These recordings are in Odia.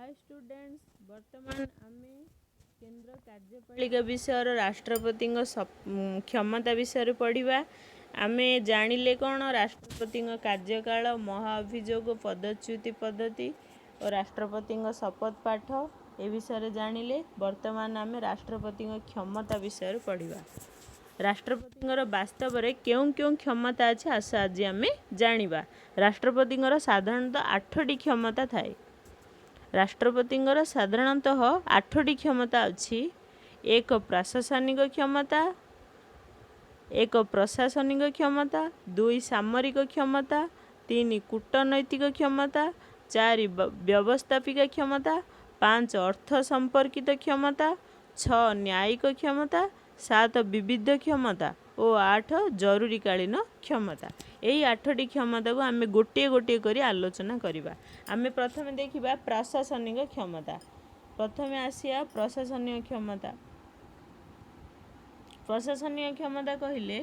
हाय स्टूडेंट्स वर्तमान आमे केंद्र कार्यपालिका विषय राष्ट्रपति क्षमता विषय पढ़ा। आमे जानिले कौन राष्ट्रपति कार्यकाल महाअभियोग पदच्युति पद्धति और राष्ट्रपति शपथ पाठ ए विषय जानिले। वर्तमान आमे राष्ट्रपति क्षमता विषय पढ़ा। राष्ट्रपति वास्तव में क्यों क्यों क्षमता अच्छे आस आज आम जाना। राष्ट्रपति साधारणतः 8टी क्षमता थाए। राष्ट्रपति साधारणतः 8टी क्षमता अच्छी। एक प्रशासनिक क्षमता, एक प्रशासनिक क्षमता, 2 सामरिक क्षमता, 3 कूटनैतिक क्षमता, 4 व्यवस्थापिका क्षमता, 5 अर्थ संपर्कित क्षमता, 6 न्यायिक क्षमता, 7 विविध क्षमता और 8 जरूरीकालीन क्षमता। यही 8टी क्षमता को आम गोटे गोटे करी आलोचना करवा। आम प्रथम देखा प्रशासनिक क्षमता। प्रथम आसिया प्रशासनिक क्षमता। प्रशासनिक क्षमता कहले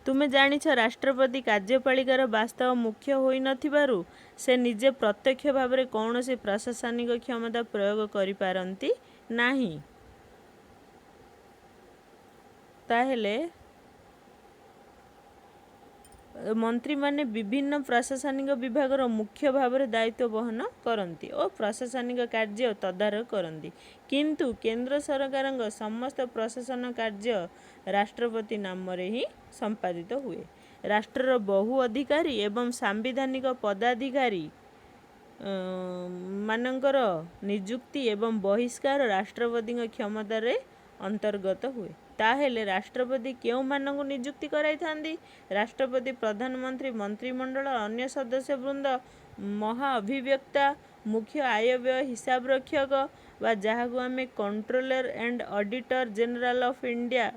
तुमे जानिछ राष्ट्रपति कार्यपालिकार वास्तव मुख्य होई नथिबारु से निजे प्रत्यक्ष भाव में कौन से प्रशासनिक क्षमता प्रयोग करि पारंती नाही। ताहेले मंत्री माने विभिन्न प्रशासनिक विभाग मुख्य भाव में दायित्व वहन करती और प्रशासनिक कार्य तदारख करती। किंतु केंद्र सरकार समस्त प्रशासन कार्य राष्ट्रपति नाम ही संपादित हुए। राष्ट्रर बहु अधिकारी एवं सांविधानिक पदाधिकारी मानकर नियुक्ति एवं बहिष्कार राष्ट्रपति क्षमता रे अंतर्गत हुए। ताहेले राष्ट्रपति क्यों मानक नियुक्ति कराई थांदी। राष्ट्रपति प्रधानमंत्री मंत्रिमंडल अन्य सदस्य वृंद महाअभिव्यक्ता मुख्य आय व्यय हिसाब रक्षक व जहाँ को आम controller and auditor general of India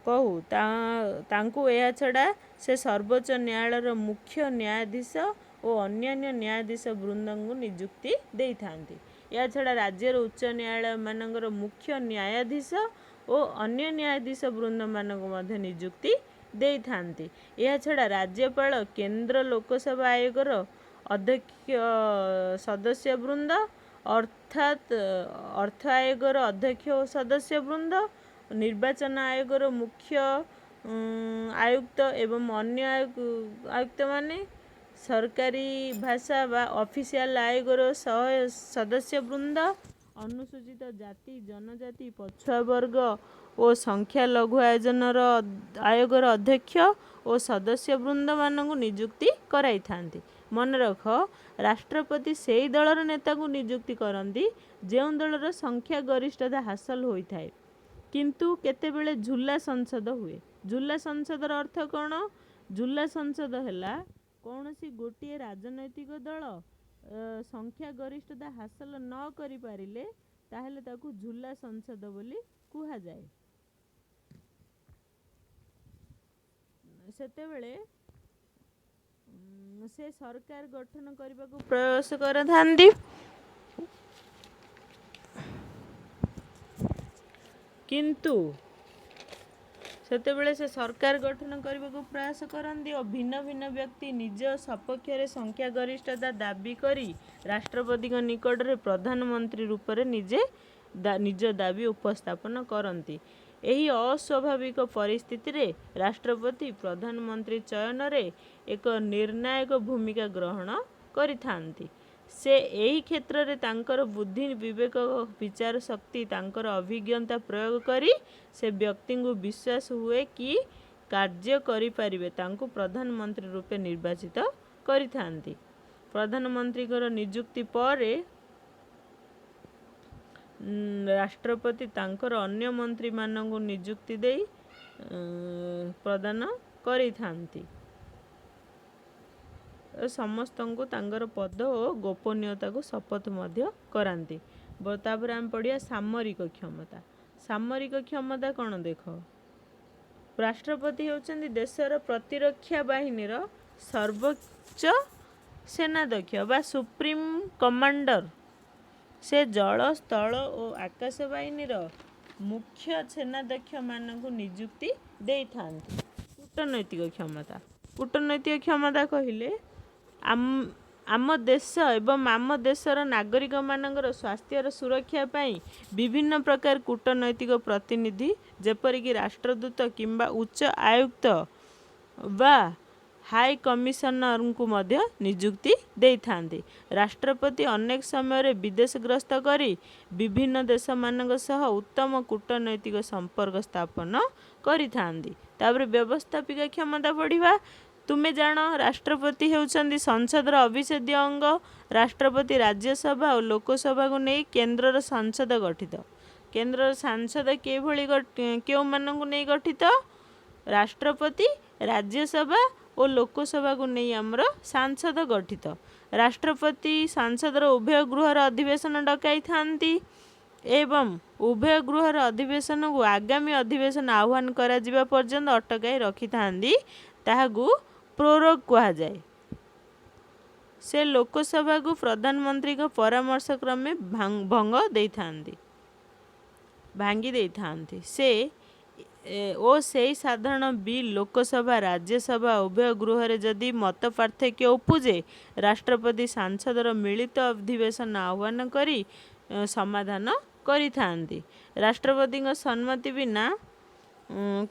कहू तांकु यह छड़ा से सर्वोच्च न्यायालय मुख्य न्यायाधीश और अन्य न्यायाधीश वृंद को नियुक्ति दे थांती। या छड़ा राज्यर उच्च न्यायालय मानकर मुख्य न्यायाधीश और अन्य न्यायाधीश वृंद मानक मध्य नियुक्ति दे थांती। या छड़ा राज्यपाल केंद्र लोकसेवा आयोगर अध्यक्ष सदस्य वृंद अर्थात अर्थ आयोगर अध्यक्ष और सदस्य वृंद, निर्वाचन आयोगर मुख्य आयुक्त एवं अन्य आयुक्त माने, सरकारी भाषा व ऑफिशियल आयोगर सदस्य वृंद, अनुसूचित जाति जनजाति पछुआ वर्ग और संख्या लघु आयोजनर आयोगर अध्यक्ष और सदस्य वृंद मानक नियुक्ति कराई थांती। मन रख राष्ट्रपति से ही दलर नेता को नियुक्ति करती जो दलर संख्या गरिष्ठता हासिल होता है। किंतु केतेबेले झूला संसद हुए। झूला संसदर अर्थ कौन। झूला संसद है कौन सी गोटे राजनैतिक दल संख्या गरिष्ठता हासिल न करि पारिले ताहेले ताकू झूला संसद बोली कुहा जाए। सेतेबेले से सरकार गठन करने को प्रयास करथांती। किंतु सेतेबेले से सरकार गठन करने को प्रयास करती और भिन्न भिन्न व्यक्ति निज सपक्ष रे संख्या गरिष्ठता दाबी करी राष्ट्रपति निकट रे प्रधानमंत्री रूप में निज दाबी उपस्थापन करती। यही अस्वाभाविक परिस्थिति रे राष्ट्रपति प्रधानमंत्री चयन रे एक निर्णायक भूमिका ग्रहण करिथांती। से यही क्षेत्र रे तांकर बुद्धि विवेक विचार शक्ति तांकर अभिज्ञता प्रयोग करी से व्यक्ति को विश्वास हुए कि कार्य करि परिबे तांको प्रधानमंत्री रूपे निर्वाचित करिथांती। प्रधानमंत्री नियुक्ति पर राष्ट्रपति तांकर अन्य मंत्री मानक नियुक्ति दे प्रदान करिथांती। समस्त को तांकर पद और गोपनीयता को शपथ मध्य करांती। तापर आम पढ़िया सामरिक क्षमता। सामरिक क्षमता कौन देख। राष्ट्रपति होचंदी देशर प्रतिरक्षा बाहिनीर सर्वोच्च सेनाध्यक्ष बा सुप्रीम कमांडर। से जल स्थल और आकाश बाहिनीर मुख्य सेनाध्यक्ष मानक नियुक्ति दे थांती। कूटनैतिक क्षमता। कूटनैतिक क्षमता कहले ଆମ ଦେଶ ଏବଂ ଆମ ଦେଶର ନାଗରିକମାନଙ୍କର ସ୍ୱାସ୍ଥ୍ୟର ସୁରକ୍ଷା ପାଇଁ ବିଭିନ୍ନ ପ୍ରକାର କୂଟନୈତିକ ପ୍ରତିନିଧି ଯେପରିକି ରାଷ୍ଟ୍ରଦୂତ କିମ୍ବା ଉଚ୍ଚ ଆୟୁକ୍ତ ବା ହାଇ କମିଶନରଙ୍କୁ ମଧ୍ୟ ନିଯୁକ୍ତି ଦେଇଥାନ୍ତି। ରାଷ୍ଟ୍ରପତି ଅନେକ ସମୟରେ ବିଦେଶ ଗ୍ରସ୍ତ କରି ବିଭିନ୍ନ ଦେଶମାନଙ୍କ ସହ ଉତ୍ତମ କୂଟନୈତିକ ସମ୍ପର୍କ ସ୍ଥାପନ କରିଥାନ୍ତି। ତାପରେ ବ୍ୟବସ୍ଥାପିକା କ୍ଷମତା ପଢ଼ିବା। ତୁମେ ଜାଣ ରାଷ୍ଟ୍ରପତି ହେଉଛନ୍ତି ସଂସଦର ଅବିଚ୍ଛେଦ୍ୟ ଅଙ୍ଗ। ରାଷ୍ଟ୍ରପତି ରାଜ୍ୟସଭା ଓ ଲୋକସଭାକୁ ନେଇ କେନ୍ଦ୍ରର ସଂସଦ ଗଠିତ। କେନ୍ଦ୍ରର ସାଂସଦ କେଉଁମାନଙ୍କୁ ନେଇ ଗଠିତ? ରାଷ୍ଟ୍ରପତି, ରାଜ୍ୟସଭା ଓ ଲୋକସଭାକୁ ନେଇ ଆମର ସାଂସଦ ଗଠିତ। ରାଷ୍ଟ୍ରପତି ସଂସଦର ଉଭୟ ଗୃହର ଅଧିବେଶନ ଡକାଇଥାନ୍ତି ଏବଂ ଉଭୟ ଗୃହର ଅଧିବେଶନକୁ ଆଗାମୀ ଅଧିବେଶନ ଆହ୍ୱାନ କରାଯିବା ପର୍ଯ୍ୟନ୍ତ ଅଟକାଇ ରଖିଥାନ୍ତି। ତାହାକୁ ପ୍ରୋରୋଗ କୁହାଯାଏ। ସେ ଲୋକସଭାକୁ ପ୍ରଧାନମନ୍ତ୍ରୀଙ୍କ ପରାମର୍ଶ କ୍ରମେ ଭାଙ୍ଗି ଦେଇଥାନ୍ତି। ସେହି ସାଧାରଣ ବିଲ୍ ଲୋକସଭା ରାଜ୍ୟସଭା ଉଭୟ ଗୃହରେ ଯଦି ମତ ପାର୍ଥକ୍ୟ ଉପୁଜେ ରାଷ୍ଟ୍ରପତି ସଂସଦର ମିଳିତ ଅଧିବେଶନ ଆହ୍ୱାନ କରି ସମାଧାନ କରିଥାନ୍ତି। ରାଷ୍ଟ୍ରପତିଙ୍କ ସମ୍ମତି ବିନା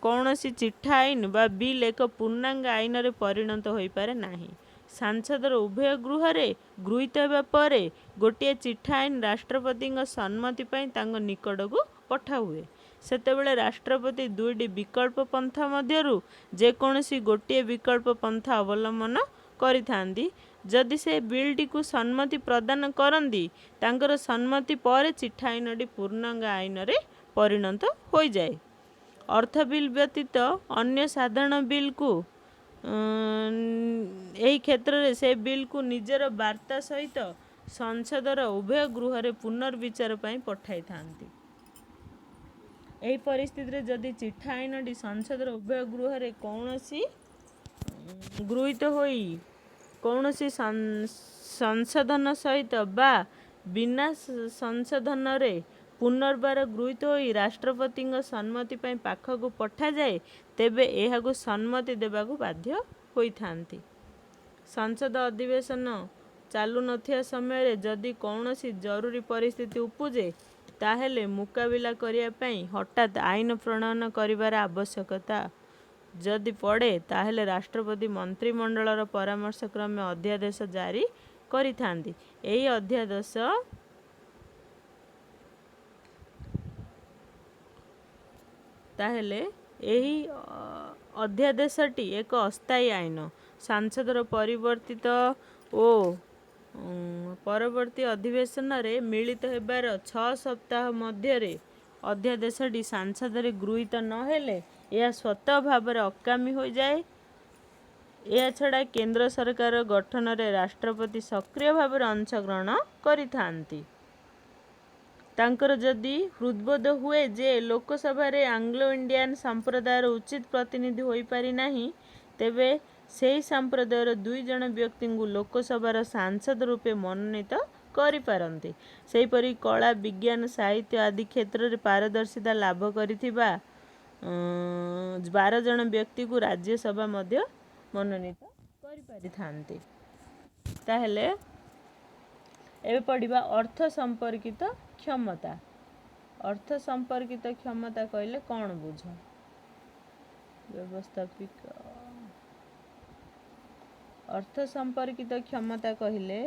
କୌଣସି ଚିଠା ଆଇନ ବା ବିଲ୍ ଏକ ପୂର୍ଣ୍ଣାଙ୍ଗ ଆଇନରେ ପରିଣତ ହୋଇପାରେ ନାହିଁ। ସଂସଦର ଉଭୟ ଗୃହରେ ଗୃହୀତ ହେବା ପରେ ଗୋଟିଏ ଚିଠା ଆଇନ ରାଷ୍ଟ୍ରପତିଙ୍କ ସମ୍ମତି ପାଇଁ ତାଙ୍କ ନିକଟକୁ ପଠାହୁଏ। ସେତେବେଳେ ରାଷ୍ଟ୍ରପତି ଦୁଇଟି ବିକଳ୍ପ ପନ୍ଥା ମଧ୍ୟରୁ ଯେକୌଣସି ଗୋଟିଏ ବିକଳ୍ପ ପନ୍ଥା ଅବଲମ୍ବନ କରିଥାନ୍ତି। ଯଦି ସେ ବିଲ୍ଟିକୁ ସମ୍ମତି ପ୍ରଦାନ କରନ୍ତି ତାଙ୍କର ସମ୍ମତି ପରେ ଚିଠା ଆଇନଟି ପୂର୍ଣ୍ଣାଙ୍ଗ ଆଇନରେ ପରିଣତ ହୋଇଯାଏ। ଅର୍ଥ ବିଲ୍ ବ୍ୟତୀତ ଅନ୍ୟ ସାଧାରଣ ବିଲ୍କୁ ଏହି କ୍ଷେତ୍ରରେ ସେ ବିଲ୍କୁ ନିଜର ବାର୍ତ୍ତା ସହିତ ସଂସଦର ଉଭୟ ଗୃହରେ ପୁନର୍ବିଚାର ପାଇଁ ପଠାଇଥାନ୍ତି। ଏହି ପରିସ୍ଥିତିରେ ଯଦି ଚିଠା ଆଇନଟି ସଂସଦର ଉଭୟ ଗୃହରେ ଗୃହୀତ ହୋଇ କୌଣସି ସଂଶୋଧନ ସହିତ ବା ବିନା ସଂଶୋଧନରେ ପୁନର୍ବାର ଗୃହୀତ ହୋଇ ରାଷ୍ଟ୍ରପତିଙ୍କ ସମ୍ମତି ପାଇଁ ପାଖକୁ ପଠାଯାଏ ତେବେ ଏହାକୁ ସମ୍ମତି ଦେବାକୁ ବାଧ୍ୟ ହୋଇଥାନ୍ତି। ସଂସଦ ଅଧିବେଶନ ଚାଲୁ ନଥିବା ସମୟରେ ଯଦି କୌଣସି ଜରୁରୀ ପରିସ୍ଥିତି ଉପୁଜେ ତାହେଲେ ମୁକାବିଲା କରିବା ପାଇଁ ହଠାତ୍ ଆଇନ ପ୍ରଣୟନ କରିବାର ଆବଶ୍ୟକତା ଯଦି ପଡ଼େ ତାହେଲେ ରାଷ୍ଟ୍ରପତି ମନ୍ତ୍ରିମଣ୍ଡଳର ପରାମର୍ଶ କ୍ରମେ ଅଧ୍ୟାଦେଶ ଜାରି କରିଥାନ୍ତି। ଏହି ଅଧ୍ୟାଦେଶଟି ଏକ ଅସ୍ଥାୟୀ ଆଇନ। ସଂସଦର ପରବର୍ତ୍ତୀ ଅଧିବେଶନରେ ମିଳିତ ହେବାର 6 ସପ୍ତାହ ମଧ୍ୟରେ ଅଧ୍ୟାଦେଶଟି ସଂସଦରେ ଗୃହୀତ ନ ହେଲେ ଏହା ସ୍ୱତଃ ଭାବରେ ଅକାମୀ ହୋଇଯାଏ। ଏହାଛଡ଼ା କେନ୍ଦ୍ର ସରକାର ଗଠନରେ ରାଷ୍ଟ୍ରପତି ସକ୍ରିୟ ଭାବରେ ଅଂଶଗ୍ରହଣ କରିଥାନ୍ତି। ତାଙ୍କର ଯଦି ହୃଦବୋଧ ହୁଏ ଯେ ଲୋକସଭାରେ ଆଙ୍ଗ୍ଲୋ ଇଣ୍ଡିଆନ ସମ୍ପ୍ରଦାୟର ଉଚିତ ପ୍ରତିନିଧି ହୋଇପାରି ନାହିଁ ତେବେ ସେହି ସମ୍ପ୍ରଦାୟର 2 ଜଣ ବ୍ୟକ୍ତିଙ୍କୁ ଲୋକସଭାର ସାଂସଦ ରୂପେ ମନୋନୀତ କରିପାରନ୍ତି। ସେହିପରି କଳା, ବିଜ୍ଞାନ, ସାହିତ୍ୟ ଆଦି କ୍ଷେତ୍ରରେ ପାରଦର୍ଶିତା ଲାଭ କରିଥିବା 12 ଜଣ ବ୍ୟକ୍ତିଙ୍କୁ ରାଜ୍ୟସଭା ମଧ୍ୟ ମନୋନୀତ କରିପାରିଥାନ୍ତି। ତାହେଲେ ଏବେ ପଢ଼ିବା ଅର୍ଥ ସମ୍ପର୍କିତ କ୍ଷମତା। ଅର୍ଥ ସମ୍ପର୍କିତ କ୍ଷମତା କହିଲେ କ'ଣ ବୁଝ? ବ୍ୟବସ୍ଥାପିକା। ଅର୍ଥ ସମ୍ପର୍କିତ କ୍ଷମତା କହିଲେ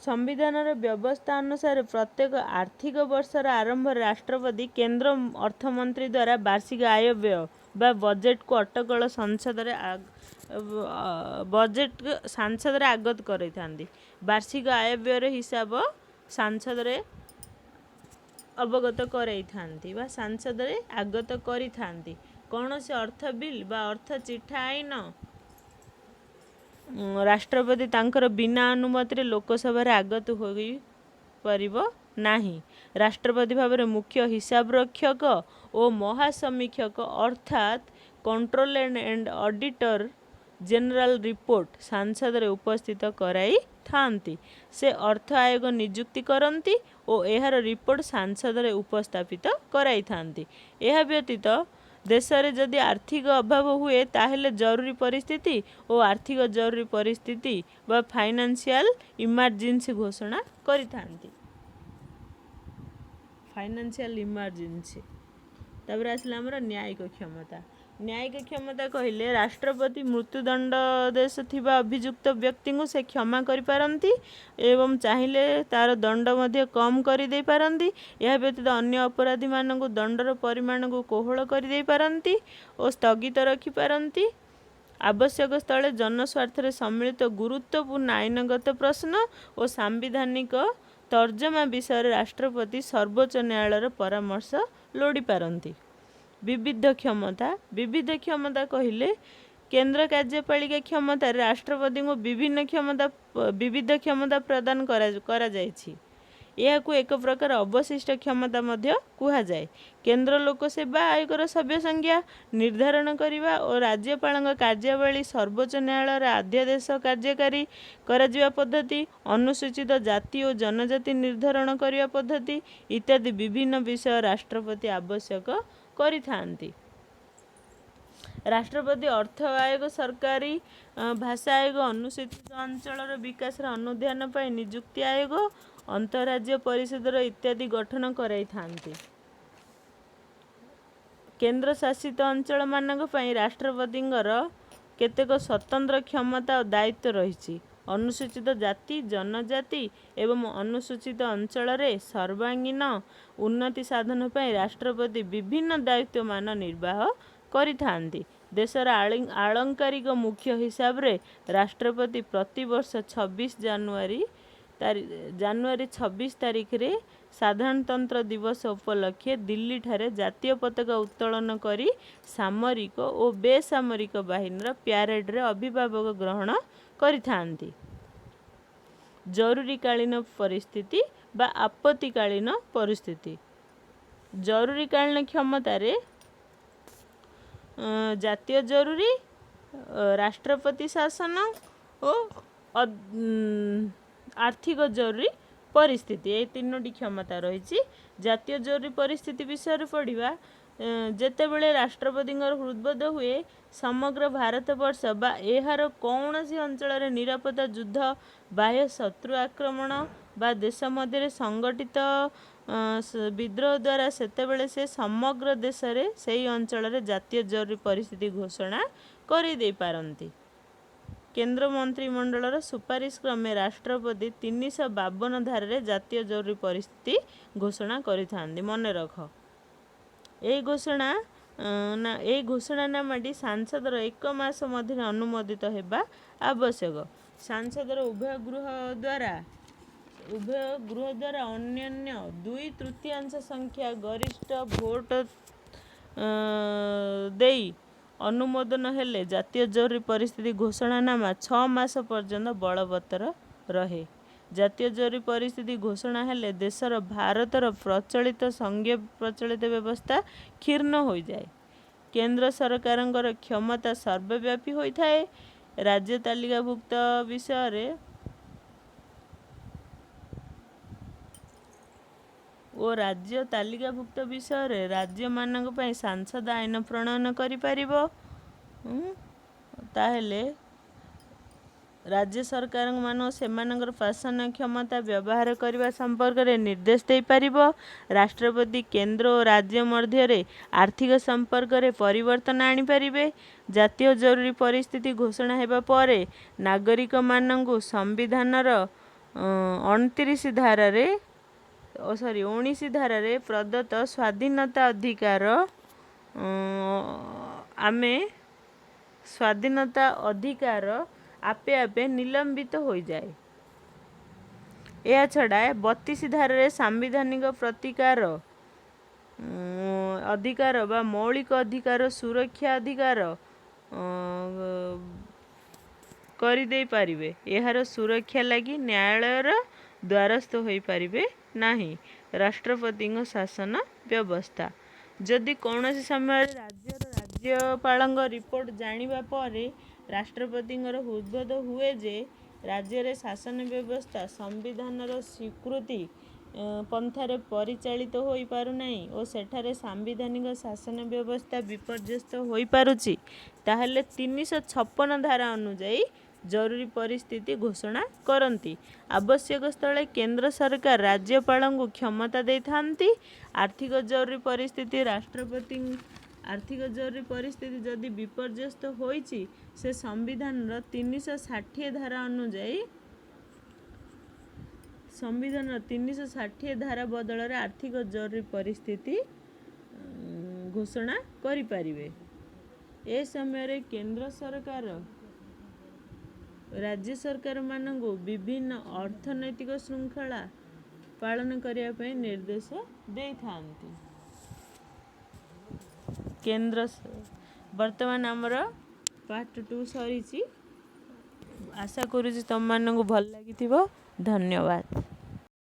ସଂବିଧାନର ବ୍ୟବସ୍ଥା ଅନୁସାରେ ପ୍ରତ୍ୟେକ ଆର୍ଥିକ ବର୍ଷର ଆରମ୍ଭରେ ରାଷ୍ଟ୍ରପତି କେନ୍ଦ୍ର ଅର୍ଥମନ୍ତ୍ରୀ ଦ୍ୱାରା ବାର୍ଷିକ ଆୟବ୍ୟୟ ବା ବଜେଟକୁ ଅଟକଳ ସଂସଦରେ ଆଗତ କରିଥାନ୍ତି। ବାର୍ଷିକ ଆୟବ୍ୟୟର ହିସାବ ସଂସଦରେ ଅବଗତ କରାଇଥାନ୍ତି ବା ସଂସଦରେ ଆଗତ କରିଥାନ୍ତି। କୌଣସି ଅର୍ଥ ବିଲ୍ ବା ଅର୍ଥ ଚିଠା ଆଇନ ରାଷ୍ଟ୍ରପତି ତାଙ୍କର ବିନା ଅନୁମତିରେ ଲୋକସଭାରେ ଆଗତ ହୋଇପାରିବ ନାହିଁ। ରାଷ୍ଟ୍ରପତି ଭାବରେ ମୁଖ୍ୟ ହିସାବରକ୍ଷକ ଓ ମହାସମୀକ୍ଷକ ଅର୍ଥାତ୍ controller and auditor general report ସଂସଦରେ ଉପସ୍ଥିତ କରାଇଥାନ୍ତି। ଥାନ୍ତି ସେ ଅର୍ଥ ଆୟୋଗ ନିଯୁକ୍ତି କରନ୍ତି ଓ ଏହାର ରିପୋର୍ଟ ସାଂସଦରେ ଉପସ୍ଥାପିତ କରାଇଥାନ୍ତି। ଏହା ବ୍ୟତୀତ ଦେଶରେ ଯଦି ଆର୍ଥିକ ଅଭାବ ହୁଏ ତାହେଲେ ଜରୁରୀ ପରିସ୍ଥିତି ଓ ଆର୍ଥିକ ଜରୁରୀ ପରିସ୍ଥିତି ବା ଫାଇନାନ୍ସିଆଲ ଇମର୍ଜେନ୍ସି ଘୋଷଣା କରିଥାନ୍ତି। Financial emergency. ତାପରେ ଆସିଲା ଆମର ନ୍ୟାୟିକ କ୍ଷମତା। ନ୍ୟାୟିକ କ୍ଷମତା କହିଲେ ରାଷ୍ଟ୍ରପତି ମୃତ୍ୟୁଦଣ୍ଡାଦେଶ ଥିବା ଅଭିଯୁକ୍ତ ବ୍ୟକ୍ତିଙ୍କୁ ସେ କ୍ଷମା କରିପାରନ୍ତି ଏବଂ ଚାହିଁଲେ ତାର ଦଣ୍ଡ ମଧ୍ୟ କମ୍ କରିଦେଇପାରନ୍ତି। ଏହା ବ୍ୟତୀତ ଅନ୍ୟ ଅପରାଧୀମାନଙ୍କୁ ଦଣ୍ଡର ପରିମାଣକୁ କୋହଳ କରିଦେଇପାରନ୍ତି ଓ ସ୍ଥଗିତ ରଖିପାରନ୍ତି। ଆବଶ୍ୟକ ସ୍ଥଳେ ଜନସ୍ୱାର୍ଥରେ ସମ୍ମିଳିତ ଗୁରୁତ୍ୱପୂର୍ଣ୍ଣ ଆଇନଗତ ପ୍ରଶ୍ନ ଓ ସାମ୍ବିଧାନିକ ତର୍ଜମା ବିଷୟରେ ରାଷ୍ଟ୍ରପତି ସର୍ବୋଚ୍ଚ ନ୍ୟାୟାଳୟର ପରାମର୍ଶ ଲୋଡ଼ିପାରନ୍ତି। ବିବିଧ କ୍ଷମତା। ବିବିଧ କ୍ଷମତା କହିଲେ କେନ୍ଦ୍ର କାର୍ଯ୍ୟପାଳିକା କ୍ଷମତାରେ ରାଷ୍ଟ୍ରପତିଙ୍କୁ ବିବିଧ କ୍ଷମତା ପ୍ରଦାନ କରାଯାଇଛି। ଏହାକୁ ଏକ ପ୍ରକାର ଅବଶିଷ୍ଟ କ୍ଷମତା ମଧ୍ୟ କୁହାଯାଏ। କେନ୍ଦ୍ର ଲୋକସେବା ଆୟୋଗର ସଭ୍ୟ ସଂଖ୍ୟା ନିର୍ଦ୍ଧାରଣ କରିବା ଓ ରାଜ୍ୟପାଳଙ୍କ କାର୍ଯ୍ୟାବଳୀ ସର୍ବୋଚ୍ଚ ନ୍ୟାୟାଳୟର ଅଧ୍ୟାଦେଶ କାର୍ଯ୍ୟକାରୀ କରାଯିବା ପଦ୍ଧତି ଅନୁସୂଚିତ ଜାତି ଓ ଜନଜାତି ନିର୍ଦ୍ଧାରଣ କରିବା ପଦ୍ଧତି ଇତ୍ୟାଦି ବିଭିନ୍ନ ବିଷୟ ରାଷ୍ଟ୍ରପତି ଆବଶ୍ୟକ କରିଥାନ୍ତି। ରାଷ୍ଟ୍ରପତି ଅର୍ଥ ଆୟୋଗ ସରକାରୀ ଭାଷା ଆୟୋଗ ଅନୁସୂଚିତ ଅଞ୍ଚଳର ବିକାଶର ଅନୁଧ୍ୟାନ ପାଇଁ ନିଯୁକ୍ତି ଆୟୋଗ ଅନ୍ତଃରାଜ୍ୟ ପରିଷଦର ଇତ୍ୟାଦି ଗଠନ କରାଇଥାନ୍ତି। କେନ୍ଦ୍ରଶାସିତ ଅଞ୍ଚଳମାନଙ୍କ ପାଇଁ ରାଷ୍ଟ୍ରପତିଙ୍କର କେତେକ ସ୍ୱତନ୍ତ୍ର କ୍ଷମତା ଓ ଦାୟିତ୍ୱ ରହିଛି। ଅନୁସୂଚିତ ଜାତି ଜନଜାତି ଏବଂ ଅନୁସୂଚିତ ଅଞ୍ଚଳରେ ସର୍ବାଙ୍ଗୀନ ଉନ୍ନତି ସାଧନ ପାଇଁ ରାଷ୍ଟ୍ରପତି ବିଭିନ୍ନ ଦାୟିତ୍ୱମାନ ନିର୍ବାହ କରିଥାନ୍ତି। ଦେଶର ଆଳଙ୍କାରିକ ମୁଖ୍ୟ ହିସାବରେ ରାଷ୍ଟ୍ରପତି ପ୍ରତିବର୍ଷ ଜାନୁଆରୀ 26 ତାରିଖରେ ସାଧାରଣତନ୍ତ୍ର ଦିବସ ଉପଲକ୍ଷେ ଦିଲ୍ଲୀଠାରେ ଜାତୀୟ ପତାକା ଉତ୍ତୋଳନ କରି ସାମରିକ ଓ ବେସାମରିକ ବାହିନୀର ପ୍ୟାରେଡରେ ଅଭିଭାବକ ଗ୍ରହଣ କରିଥାନ୍ତି। ଜରୁରୀକାଳୀନ ପରିସ୍ଥିତି ବା ଆପତ୍ତିକାଳୀନ ପରିସ୍ଥିତି। ଜରୁରୀକାଳୀନ କ୍ଷମତାରେ ଜାତୀୟ ଜରୁରୀ, ରାଷ୍ଟ୍ରପତି ଶାସନ ଓ ଆର୍ଥିକ ଜରୁରୀ ପରିସ୍ଥିତି ଏହି ତିନୋଟି କ୍ଷମତା ରହିଛି। ଜାତୀୟ ଜରୁରୀ ପରିସ୍ଥିତି ବିଷୟରେ ପଢ଼ିବା। ଯେତେବେଳେ ରାଷ୍ଟ୍ରପତିଙ୍କର ହୃଦବୋଧ ହୁଏ ସମଗ୍ର ଭାରତବର୍ଷ ବା ଏହାର କୌଣସି ଅଞ୍ଚଳରେ ନିରାପତ୍ତା ଯୁଦ୍ଧ ବାହ୍ୟ ଶତ୍ରୁ ଆକ୍ରମଣ ବା ଦେଶ ମଧ୍ୟରେ ସଂଗଠିତ ବିଦ୍ରୋହ ଦ୍ୱାରା ସେତେବେଳେ ସେ ସମଗ୍ର ଦେଶରେ ସେହି ଅଞ୍ଚଳରେ ଜାତୀୟ ଜରୁରୀ ପରିସ୍ଥିତି ଘୋଷଣା କରିଦେଇପାରନ୍ତି। କେନ୍ଦ୍ର ମନ୍ତ୍ରିମଣ୍ଡଳର ସୁପାରିଶ କ୍ରମେ ରାଷ୍ଟ୍ରପତି 352 ଧାରାରେ ଜାତୀୟ ଜରୁରୀ ପରିସ୍ଥିତି ଘୋଷଣା କରିଥାନ୍ତି। ମନେ ରଖ ଏହି ଘୋଷଣାନାମାଟି ସାଂସଦର 1 ମାସ ମଧ୍ୟରେ ଅନୁମୋଦିତ ହେବା ଆବଶ୍ୟକ। ସାଂସଦର ଉଭୟ ଗୃହ ଦ୍ୱାରା ଅନ୍ୟାନ୍ୟ 2/3 ସଂଖ୍ୟା ଗରିଷ୍ଠ ଭୋଟ ଦେଇ ଅନୁମୋଦନ ହେଲେ ଜାତୀୟ ଜରୁରୀ ପରିସ୍ଥିତି ଘୋଷଣାନାମା 6 ମାସ ପର୍ଯ୍ୟନ୍ତ ବଳବତ୍ତର ରହେ। ଜାତୀୟ ଜରୁରୀ ପରିସ୍ଥିତି ଘୋଷଣା ହେଲେ ଭାରତର ପ୍ରଚଳିତ ସଂଘୀୟ ପ୍ରଚଳିତ ବ୍ୟବସ୍ଥା କ୍ଷୁର୍ଣ୍ଣ ହୋଇଯାଏ। କେନ୍ଦ୍ର ସରକାରଙ୍କର କ୍ଷମତା ସର୍ବବ୍ୟାପୀ ହୋଇଥାଏ। ରାଜ୍ୟ ତାଲିକାଭୁକ୍ତ ବିଷୟରେ ରାଜ୍ୟମାନଙ୍କ ପାଇଁ ସାଂସଦ ଆଇନ ପ୍ରଣୟନ କରିପାରିବ। ତାହେଲେ ରାଜ୍ୟ ସରକାରମାନଙ୍କୁ ସେମାନଙ୍କର ପ୍ରଶାସନ କ୍ଷମତା ବ୍ୟବହାର କରିବା ସମ୍ପର୍କରେ ନିର୍ଦ୍ଦେଶ ଦେଇପାରିବ। ରାଷ୍ଟ୍ରପତି କେନ୍ଦ୍ର ଓ ରାଜ୍ୟ ମଧ୍ୟରେ ଆର୍ଥିକ ସମ୍ପର୍କରେ ପରିବର୍ତ୍ତନ ଆଣିପାରିବେ। ଜାତୀୟ ଜରୁରୀ ପରିସ୍ଥିତି ଘୋଷଣା ହେବା ପରେ ନାଗରିକମାନଙ୍କୁ ସମ୍ବିଧାନର 19 ଧାରାରେ ପ୍ରଦତ୍ତ ସ୍ୱାଧୀନତା ଅଧିକାର ଆପେ ଆପେ ନିଲମ୍ବିତ ହୋଇଯାଏ। ଏହାଛଡ଼ା 32 ଧାରାରେ ସାମ୍ବିଧାନିକ ଅଧିକାର ବା ମୌଳିକ ଅଧିକାର ସୁରକ୍ଷା ଅଧିକାର କରିଦେଇପାରିବେ। ଏହାର ସୁରକ୍ଷା ଲାଗି ନ୍ୟାୟାଳୟର ଦ୍ୱାରସ୍ଥ ହୋଇପାରିବେ ନାହିଁ। ରାଷ୍ଟ୍ରପତିଙ୍କ ଶାସନ ବ୍ୟବସ୍ଥା। ଯଦି କୌଣସି ସମୟରେ ରାଜ୍ୟପାଳଙ୍କ ରିପୋର୍ଟ ଜାଣିବା ପରେ ରାଷ୍ଟ୍ରପତିଙ୍କର ହୃଦବୋଧ ହୁଏ ଯେ राज्य रे शासन व्यवस्था संविधानर स्वीकृति पंथारे परिचालित होई पारुनाई और सेठारे सांविधानिक शासन व्यवस्था विपर्यस्त होई पारुची ताहले 356 धारा अनुଯାयी जरूरी परिस्थिति घोषणा करती। आवश्यक स्थले केंद्र सरकार राज्यपाल को क्षमता दे थांती। आर्थिक जरूरी परिस्थिति राष्ट्रपति आर्थिक जरूरी परिस्थिति जदि विपर्यस्त होईची से संविधान 360 धारा अनुଯାयी संविधान 360 धारा बदल आर्थिक जरूरी परिस्थिति घोषणा करि परिबे। ए समय केंद्र सरकार राज्य सरकार मानू विभिन्न अर्थनैतिक श्रृंखला पालन करने पे निर्देश दे थांती। केंद्र वर्तमान आमर पार्ट 2 सरी। आशा करूँ तुम मानू भल लगी। धन्यवाद।